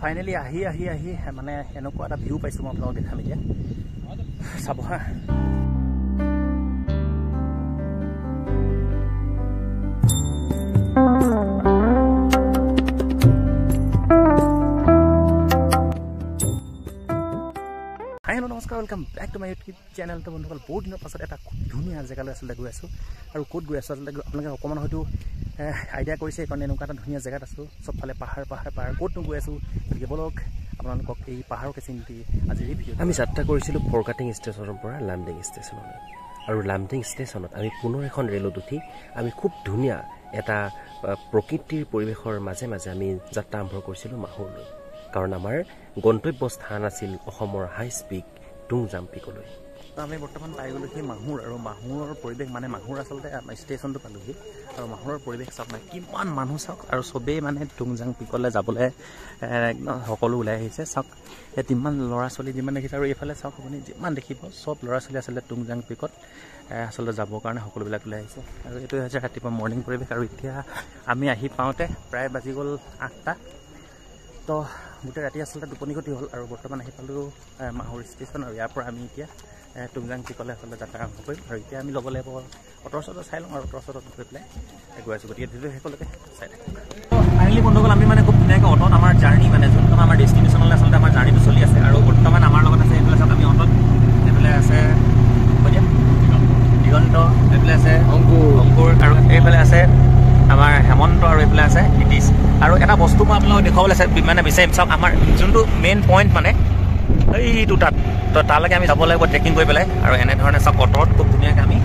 Finally আহি মানে এনেকুৱা এটা ভিউ পাইছোঁ মই আপোনালোকক দেখাম এতিয়া চাব হা নমস্কাৰ welcome back to my YouTube channel তো বন্ধুসকল বহুত দিনৰ পাছত এটা খুব ধুনীয়া জেগালৈ আচলতে গৈ আছোঁ আৰু ক'ত গৈ আছোঁ আচলতে আপোনালোকে অকণমান হয়তো আইডিয়া কৰিছে সেইকাৰণে এনেকুৱা এটা ধুনীয়া জেগাত আছোঁ চবফালে পাহাৰ ক'তনো গৈ আছোঁ গতিকে বলক আপোনালোকক এই পাহাৰকে চিন্তি আজি এই ভিডিঅ' আমি যাত্ৰা কৰিছিলোঁ ফৰকাটিং ষ্টেচনৰ পৰা লামডিং ষ্টেচনলৈ আৰু লামডিং ষ্টেচনত আমি পুনৰ এখন ৰেলত উঠি আমি খুব ধুনীয়া এটা প্ৰকৃতিৰ পৰিৱেশৰ মাজে মাজে আমি যাত্ৰা আৰম্ভ কৰিছিলোঁ মাহুৰলৈ কাৰণ আমাৰ গন্তব্য স্থান আছিল অসমৰ হাই স্পীড টুংজাং পিকলৈ আমি বৰ্তমান পাই গ'লোঁ সেই মাহুৰ আৰু মাহুৰৰ পৰিৱেশ মানে মাহুৰ আচলতে ষ্টেচনটো পালোহি আৰু মাহুৰৰ পৰিৱেশ চাওক মানে কিমান মানুহ চাওক আৰু চবেই মানে টুংজাং পিকলৈ যাবলৈ একদম সকলো ওলাই আহিছে চাওক ইয়াত ইমান ল'ৰা ছোৱালী যিমান দেখিছে আৰু এইফালে চাওক আপুনি যিমান দেখিব চব ল'ৰা ছোৱালী আচলতে টুংজাং পিকত আচলতে যাবৰ কাৰণে সকলোবিলাক ওলাই আহিছে আৰু এইটোৱে হৈছে ৰাতিপুৱা মৰ্ণিং পৰিৱেশ আৰু এতিয়া আমি আহি পাওঁতে প্ৰায় বাজি গ'ল 8টা তো গোটেই ৰাতি আচলতে টোপনি ক্ষতি হ'ল আৰু বৰ্তমান আহি পালোঁ মাহুৰ ষ্টেচন আৰু ইয়াৰ পৰা আমি এতিয়া টুংজাং পিকলৈ আচলতে যাত্ৰা আৰম্ভ কৰিম আৰু এতিয়া আমি ল'ব লাগিব অ'টৰ চটৰ চাই লওঁ আৰু অ'টৰ চটত গৈ পেলাই গৈ আছোঁ গতিকে ভিডিঅ' শেষলৈকে চাই থাকক ফাইনেলি বন্ধুসকল আমি মানে খুব ধুনীয়াকৈ অ'টত আমাৰ জাৰ্ণি মানে যোনটো আমাৰ ডেষ্টিনেশ্যনলৈ আচলতে আমাৰ জাৰ্ণিটো চলি আছে আৰু বৰ্তমান আমাৰ লগত আছে এইফালে চাওক আমি অ'টত এইফালে আছে দিগন্ত এইফালে আছে অংকুৰ আৰু এইফালে আছে আমাৰ হেমন্ত আৰু এইফালে আছে নীতিশ আৰু এটা বস্তু মই আপোনালোকক দেখুৱাবলৈ মানে বিচাৰিম চাওক আমাৰ যোনটো মেইন পইণ্ট মানে এইটো তাত তো তালৈকে আমি যাব লাগিব ট্ৰেকিং কৰি পেলাই আৰু এনেধৰণে চাওক অটত খুব ধুনীয়াকৈ আমি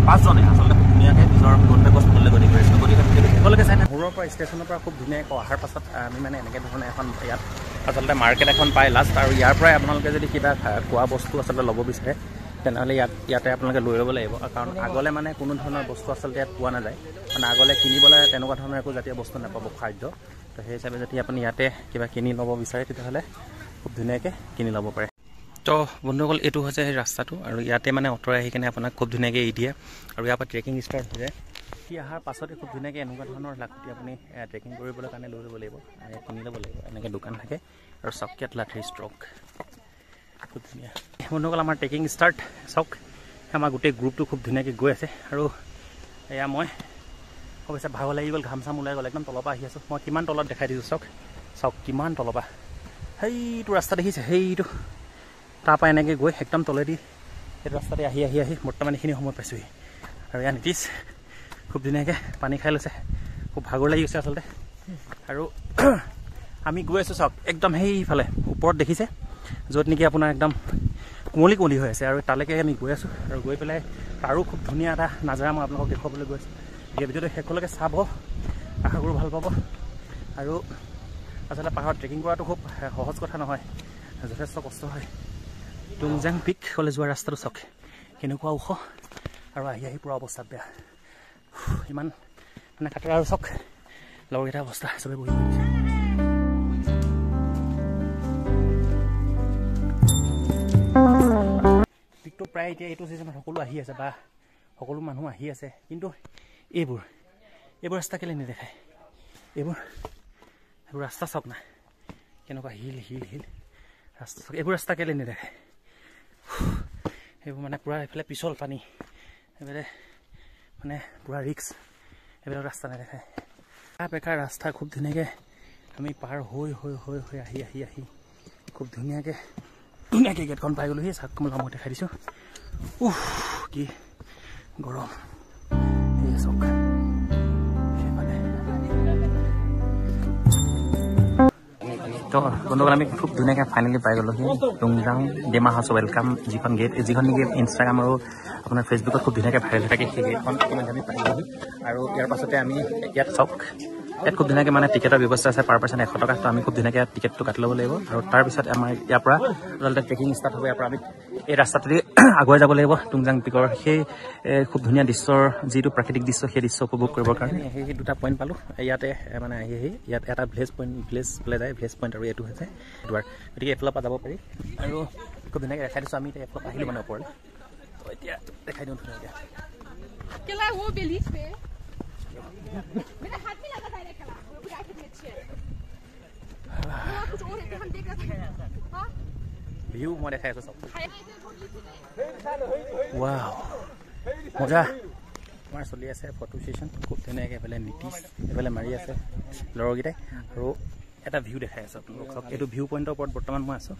5জনে আচলতে খুব ধুনীয়াকৈ নিজৰ গন্তব্যস্থললৈ গতি কৰিছিলোঁ গতিকে সকলোকে চাই মাহুৰৰ পৰা ষ্টেচনৰ পৰা খুব ধুনীয়াকৈ অহাৰ পাছত আমি মানে এনেকৈ ধৰণে এখন ইয়াত আচলতে মাৰ্কেট এখন পাই লাষ্ট আৰু ইয়াৰ পৰাই আপোনালোকে যদি কিবা খোৱা বস্তু আচলতে ল'ব বিচাৰে তেনেহ'লে ইয়াতে আপোনালোকে লৈ ল'ব লাগিব কাৰণ আগলৈ মানে কোনো ধৰণৰ বস্তু আচলতে ইয়াত পোৱা নাযায় মানে আগলৈ কিনিবলৈ তেনেকুৱা ধৰণৰ একো জাতীয় বস্তু নাপাব খাদ্য তো সেই হিচাপে যদি আপুনি ইয়াতে কিবা কিনি ল'ব বিচাৰে তেতিয়াহ'লে খুব ধুনীয়াকৈ কিনি ল'ব পাৰে তো বন্ধুসকল এইটো হৈছে সেই ৰাস্তাটো আৰু ইয়াতে মানে অঁতৰাই আহি কিনে আপোনাক খুব ধুনীয়াকৈ এৰি দিয়ে আৰু ইয়াৰ পৰা ট্ৰেকিং ষ্টাৰ্ট হৈ যায় সি অহাৰ পাছতে খুব ধুনীয়াকৈ এনেকুৱা ধৰণৰ লাখুটি আপুনি ট্ৰেকিং কৰিবলৈ কাৰণে লৈ ল'ব লাগিব কিনি ল'ব লাগিব এনেকৈ দোকান থাকে আৰু চকিয়াত লাঠিৰ ষ্ট্ৰক খুব ধুনীয়া বন্ধুসকল আমাৰ ট্ৰেকিং ষ্টাৰ্ট চাওক আমাৰ গোটেই গ্ৰুপটো খুব ধুনীয়াকৈ গৈ আছে আৰু এয়া মই অৱশ্যে ভাগৰ লাগি গ'ল ঘাম চাম ওলাই গ'ল একদম তলৰ পৰা আহি আছোঁ মই কিমান তলত দেখাই দিছোঁ চাওক কিমান তলৰ পৰা সেইটো ৰাস্তা দেখিছে সেইটো তাৰপৰা এনেকৈ গৈ একদম তলেদি সেইটো ৰাস্তাতে আহি বৰ্তমান এইখিনি সময় পাইছোঁহি আৰু ইয়াৰ নীতিশ খুব ধুনীয়াকৈ পানী খাই লৈছে খুব ভাগৰ লাগি গৈছে আচলতে আৰু আমি গৈ আছোঁ চাওক একদম সেইফালে ওপৰত দেখিছে য'ত নেকি আপোনাৰ একদম কুঁৱলী হৈ আছে আৰু তালৈকে আমি গৈ আছোঁ আৰু গৈ পেলাই তাৰো খুব ধুনীয়া এটা নাজাৰা মই আপোনালোকক দেখুৱাবলৈ গৈ আছোঁ এই ভিডিঅ'টো শেষলৈকে চাব আশা কৰোঁ ভাল পাব আৰু আচলতে পাহাৰত ট্ৰেকিং কৰাটো খুব সহজ কথা নহয় যথেষ্ট কষ্ট হয় টুংজাং পিকলৈ যোৱা ৰাস্তাটো চাওক কেনেকুৱা ওখ আৰু আহি পূৰা অৱস্থাত বেয়া ইমান মানে খাতৰা আৰু চাওক লগৰকেইটা অৱস্থা চবেই বহি গৈছে পিকটো প্ৰায় এতিয়া এইটো ছিজনত সকলো আহি আছে বা সকলো মানুহ আহি আছে কিন্তু এইবোৰ ৰাস্তা কেলৈ নেদেখায় এইবোৰ ৰাস্তা চাওক না কেনেকুৱা হিল ৰাস্তা চাওক এইবোৰ ৰাস্তা কেলৈ নেদেখায় এইবোৰ মানে পূৰা এইফালে পিছল পানী এইফালে মানে পূৰা ৰিক্স এইবিলাক ৰাস্তা নেদেখায় বেকাৰ ৰাস্তা খুব ধুনীয়াকৈ আমি পাৰ হৈ আহি খুব ধুনীয়াকৈ গেটখন পাই গ'লোঁ সেই চাওক মই দেখাই দিছোঁ কি গৰম এই চাওক তো বন্ধুসকল আমি খুব ধুনীয়াকৈ ফাইনেলি পাই গ'লোহি টুংজাং ডিমা হাউচ ৱেলকাম যিখন গেট ইনষ্টাগ্ৰাম আৰু আপোনাৰ ফেচবুকত খুব ধুনীয়াকৈ ভাইৰেল থাকে সেই গেটখন আমি পাই গ'লোহি আৰু ইয়াৰ পাছতে আমি ইয়াত চাওক ইয়াত খুব ধুনীয়াকৈ মানে টিকেটৰ ব্যৱস্থা আছে পাৰ পাৰ্চন 100 টকা তো আমি খুব ধুনীয়াকৈ টিকেটটো কাটি ল'ব লাগিব আৰু তাৰপিছত আমাৰ ইয়াৰ পৰা আচলতে ট্ৰেকিং ষ্টাৰ্ট হ'ব ইয়াৰ পৰা আমি এই ৰাস্তাটোদি আগুৱাই যাব লাগিব টুংজাং পিকৰ সেই খুব ধুনীয়া দৃশ্যৰ যিটো প্ৰাকৃতিক দৃশ্য সেই দৃশ্য উপভোগ কৰিবৰ কাৰণে সেই দুটা পইণ্ট পালোঁ ইয়াতে মানে ইয়াত এটা ভিলেজ পইণ্ট আৰু এইটো হৈছে দুৱাৰ গতিকে এইফালৰ পৰা যাব পাৰি আৰু খুব ধুনীয়াকৈ দেখাই দিছোঁ আমি এতিয়া এইফালৰ পৰা আহিলোঁ মানে ওপৰলৈ তো এতিয়া দেখাই দিওঁ ধুনীয়াকৈ ভিউ মই দেখাই আছোঁ চব ৱাও মজা আমাৰ চলি আছে ফটো ছেশ্যন খুব ধুনীয়াকৈ এইফালে নীতিশ এইফালে মাৰি আছে ল'ৰাকেইটাই আৰু এটা ভিউ দেখাই আছোঁ আপোনালোকক চাওক এইটো ভিউ পইণ্টৰ ওপৰত বৰ্তমান মই আছোঁ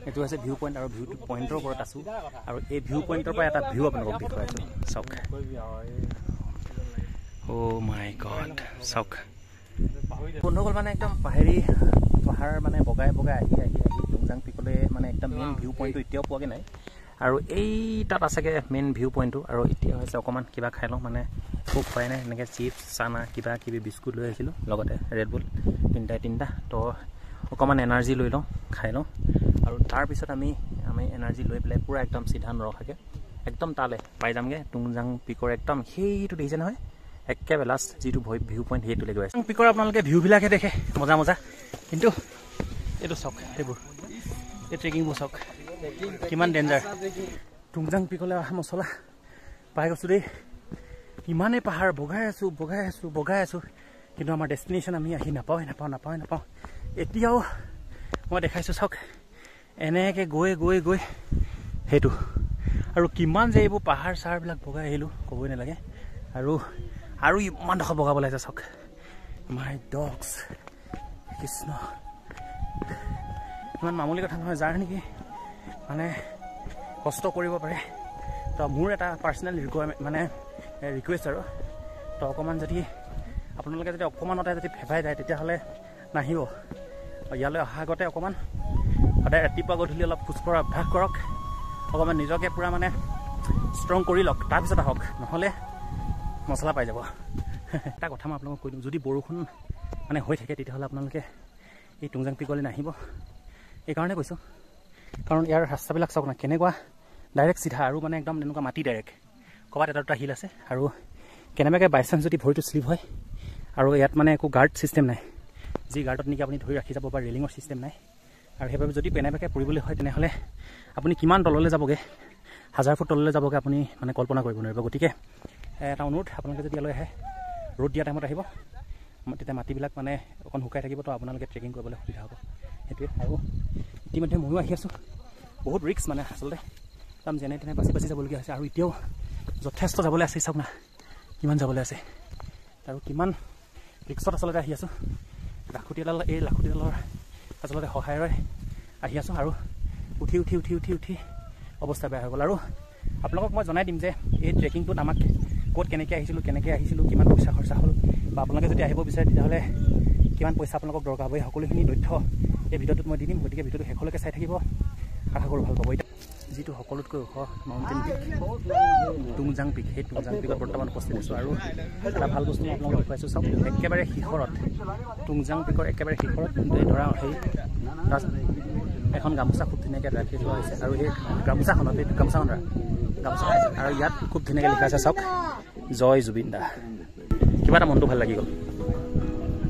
এইটো হৈছে ভিউ পইণ্ট আৰু ভিউ পইণ্টৰ ওপৰত আছোঁ আৰু এই ভিউ পইণ্টৰ পৰা এটা ভিউ আপোনালোকক দেখুৱাই আছোঁ চাওক অ' মাই গড চাওক বন্ধুসকল মানে একদম পাহাৰ মানে বগাই আহি টুংজাং পিকলৈ মানে একদম মেইন ভিউ পইণ্টটো এতিয়াও পোৱাগৈ নাই আৰু এই তাত আছেগৈ মেইন ভিউ পইণ্টটো আৰু এতিয়া হৈছে অকণমান কিবা খাই লওঁ মানে খুব খোৱাই নাই এনেকৈ চিপছ চানা কিবা কিবি বিস্কুট লৈ আহিছিলোঁ লগতে ৰেড বুল তিনিটা তো অকণমান এনাৰ্জি লৈ লওঁ খাই লওঁ আৰু তাৰপিছত আমি এনাৰ্জি লৈ পেলাই পূৰা একদম চিধা নৰখাকৈ একদম তালৈ পাই যামগৈ টুংজাং পিকৰ একদম সেইটো দেখিছে নহয় একেবাৰে লাষ্ট যিটো ভিউ পইণ্ট সেইটোলৈ গৈ আছে পিকৰ আপোনালোকে ভিউবিলাকহে দেখে মজা কিন্তু এইটো চাওক সেইবোৰ এই ট্ৰেকিংবোৰ চাওক কিমান ডেঞ্জাৰ টুংজাং পিকলৈ অহা মছলা পাই গৈছোঁ দেই ইমানেই পাহাৰ বগাই আছোঁ কিন্তু আমাৰ ডেষ্টিনেশ্যন আমি আহি নাপাওঁ এতিয়াও মই দেখাইছোঁ চাওক এনেকৈ গৈ সেইটো আৰু কিমান যে এইবোৰ পাহাৰ চাহাৰবিলাক বগাই আহিলোঁ ক'বই নালাগে আৰু ইমান ডোখৰ বগাব লাগিছে চাওক মাই ডগছ কৃষ্ণ ইমান মামুলি কথা নহয় যাৰ নেকি মানে কষ্ট কৰিব পাৰে তো মোৰ এটা পাৰ্চনেল ৰিকুৱেষ্ট আৰু তো অকণমান যদি আপোনালোকে যদি অকণমানতে যদি ফেফাই যায় তেতিয়াহ'লে নাহিব ইয়ালৈ অহা আগতে অকণমান সদায় ৰাতিপুৱা গধূলি অলপ খোজকঢ়া অভ্যাস কৰক অকণমান নিজকে পূৰা মানে ষ্ট্ৰং কৰি লওক তাৰপিছত আহক নহ'লে মছলা পাই যাব এটা কথা মই আপোনালোকক কৈ দিম যদি বৰষুণ মানে হৈ থাকে তেতিয়াহ'লে আপোনালোকে এই টুংজাং পিকলৈ নাহিব এইকাৰণে কৈছোঁ কাৰণ ইয়াৰ ৰাস্তাবিলাক চাওক না কেনেকুৱা ডাইৰেক্ট চিধা আৰু মানে একদম তেনেকুৱা মাটি ডাইৰেক্ট ক'ৰবাত এটা দুটা হিল আছে আৰু কেনেবাকৈ বাইচান্স যদি ভৰিটো শ্লিপ হয় আৰু ইয়াত মানে একো গাৰ্ড ছিষ্টেম নাই যি গাৰ্ডত নেকি আপুনি ধৰি ৰাখি যাব বা ৰেলিঙৰ ছিষ্টেম নাই আৰু সেইবাবে যদি কেনেবাকৈ পৰিবলৈ হয় তেনেহ'লে আপুনি কিমান তললৈ যাবগৈ 1000 ফুট তললৈ যাবগৈ আপুনি মানে কল্পনা কৰিব নোৱাৰিব গতিকে এটা অনুৰোধ আপোনালোকে যদি ইয়ালৈ আহে ৰ'দ দিয়া টাইমত আহিব তেতিয়া মাটিবিলাক মানে অকণ শুকাই থাকিব তো আপোনালোকে ট্ৰেকিং কৰিবলৈ সুবিধা হ'ব সেইটোৱে আৰু ইতিমধ্যে ময়ো আহি আছোঁ বহুত ৰিস্ক মানে আচলতে একদম যেনে তেনে বাচি যাবলগীয়া হৈছে আৰু এতিয়াও যথেষ্ট যাবলৈ আছে চাওক না কিমান যাবলৈ আছে আৰু কিমান ৰিক্সত আচলতে আহি আছোঁ লাখুটিডালৰ আচলতে সহায়েৰে আহি আছোঁ আৰু উঠি অৱস্থা বেয়া হৈ গ'ল আৰু আপোনালোকক মই জনাই দিম যে এই ট্ৰেকিংটোত আমাক ক'ত কেনেকৈ আহিছিলোঁ কিমান পইচা খৰচা হ'ল বা আপোনালোকে যদি আহিব বিচাৰে তেতিয়াহ'লে কিমান পইচা আপোনালোকক দৰকাৰ হ'ব এই সকলোখিনি তথ্য এই ভিডিঅ'টোত মই দি দিম গতিকে ভিডিঅ'টো শেষলৈকে চাই থাকিব আশা কৰোঁ ভাল পাব এতিয়া যিটো সকলোতকৈ ওখ মাউণ্টেইন পিক টুংজাং পিক সেই টুংজাং পিকত বৰ্তমান উপস্থিত আছোঁ আৰু এটা ভাল বস্তু মই আপোনালোকক দেখুৱাইছোঁ চাওক একেবাৰে শিখৰত টুংজাং পিকৰ একেবাৰে শিখৰত ধৰা সেই এখন গামোচা খুব ধুনীয়াকৈ ৰাখি থোৱা হৈছে আৰু সেই গামোচাখনত আৰু ইয়াত খুব ধুনীয়াকৈ লিখা আছে চাওক জয় জুবিন দা কিবা এটা মনটো ভাল লাগি গ'ল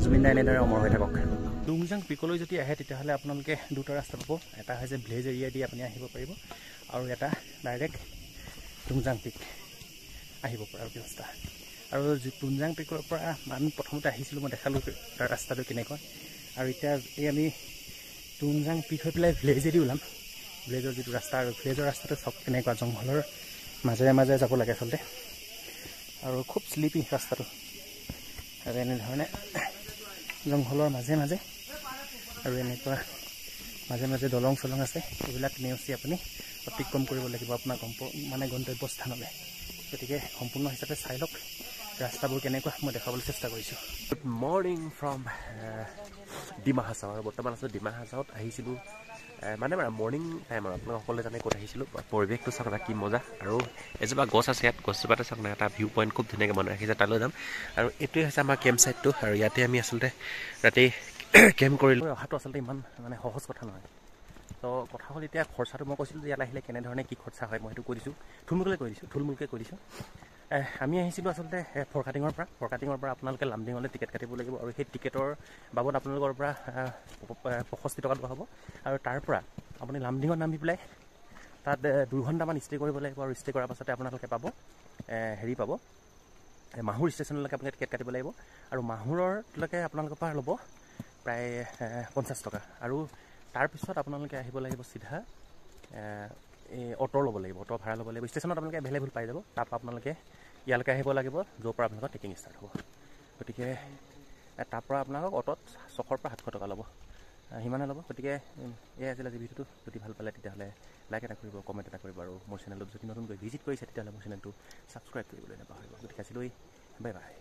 জুবিন দা এনেদৰে অমৰ হৈ থাকক টুংজাং পিকলৈ যদি আহে তেতিয়াহ'লে আপোনালোকে দুটা ৰাস্তা পাব এটা হৈছে ভিলেজ এৰিয়া দি আপুনি আহিব পাৰিব আৰু এটা ডাইৰেক্ট টুংজাং পিক আহিব পৰা ব্যৱস্থা আৰু টুংজাং পিকৰ পৰা আমি প্ৰথমতে আহিছিলোঁ মই দেখালোঁ তাৰ ৰাস্তাটো কেনেকুৱা আৰু এতিয়া এই আমি টুংজাং পিক হৈ পেলাই ভিলেজেদি ওলাম ভিলেজৰ যিটো ৰাস্তা আৰু ভিলেজৰ ৰাস্তাটো চব কেনেকুৱা জংঘলৰ মাজে যাব লাগে আচলতে আৰু খুব শ্লিপি ৰাস্তাটো আৰু এনেধৰণে জংঘলৰ মাজে আৰু এনেকুৱা মাজে দলং চলং আছে এইবিলাক নেওচি আপুনি অতিক্ৰম কৰিব লাগিব আপোনাৰ গন্তব্যস্থানলৈ গতিকে সম্পূৰ্ণ হিচাপে চাই লওক ৰাস্তাবোৰ কেনেকুৱা মই দেখাবলৈ চেষ্টা কৰিছোঁ good morning from Dima Hasao আৰু বৰ্তমান আছোঁ ডিমা হাছাওত আহিছিলোঁ মানে মৰ্ণিং টাইম আৰু আপোনালোকে সকলোৱে জানে ক'ত আহিছিলোঁ পৰিৱেশটো চাওক না কি মজা আৰু এজোপা গছ আছে ইয়াত গছজোপাতে চাওক না এটা ভিউ পইণ্ট খুব ধুনীয়াকৈ বনাই ৰাখিছে তালৈ যাম আৰু এইটোৱে হৈছে আমাৰ কেম্প ছাইটটো আৰু ইয়াতে আমি আচলতে ৰাতি কেম্প কৰিলোঁ অহাটো আচলতে ইমান মানে সহজ কথা নহয় তো কথা হ'ল এতিয়া খৰচাটো মই কৈছিলোঁ যে ইয়াত আহিলে কেনেধৰণে কি খৰচা হয় মই সেইটো কৈ দিছোঁ থুলমূলকৈ কৈ দিছোঁ আমি আহিছিলোঁ আচলতে ফৰকাটিঙৰ পৰা আপোনালোকে লামডিঙলৈ টিকেট কাটিব লাগিব আৰু সেই টিকেটৰ বাবদ আপোনালোকৰ পৰা 65 টকা লোৱা হ'ব আৰু তাৰ পৰা আপুনি লামডিঙত নামি পেলাই তাত 2 ঘণ্টামান ষ্টে কৰিব লাগিব আৰু ষ্টে কৰাৰ পাছতে আপোনালোকে পাব মাহুৰ ষ্টেচনলৈকে আপুনি টিকেট কাটিব লাগিব আৰু মাহুৰলৈকে আপোনালোকৰ পৰা ল'ব প্ৰায় 50 টকা আৰু তাৰপিছত আপোনালোকে আহিব লাগিব চিধা এই অ'টো ল'ব লাগিব, অ'টো ভাড়া ল'ব লাগিব। ষ্টেচনত আপোনালোকে এভেইলেবল পাই যাব। তাৰপৰা আপোনালোকে ইয়ালৈকে আহিব লাগিব, য'ৰ পৰা আপোনালোকৰ ট্ৰেকিং ষ্টাৰ্ট হ'ব। গতিকে তাৰপৰা আপোনালোকক অ'টত 600 পৰা 700 টকা ল'ব, সিমানে ল'ব। গতিকে এয়াই আছিল আজি ভিডিঅ'টো। যদি ভাল পালে তেতিয়াহ'লে লাইক এটা কৰিব, কমেণ্ট এটা কৰিব, আৰু মোৰ চেনেলটোত যদি নতুনকৈ ভিজিট কৰিছে তেতিয়াহ'লে মোৰ চেনেলটো ছাবস্ক্ৰাইব কৰিবলৈ নাপাহৰিব। গতিকে আজিলৈ বাই বাই।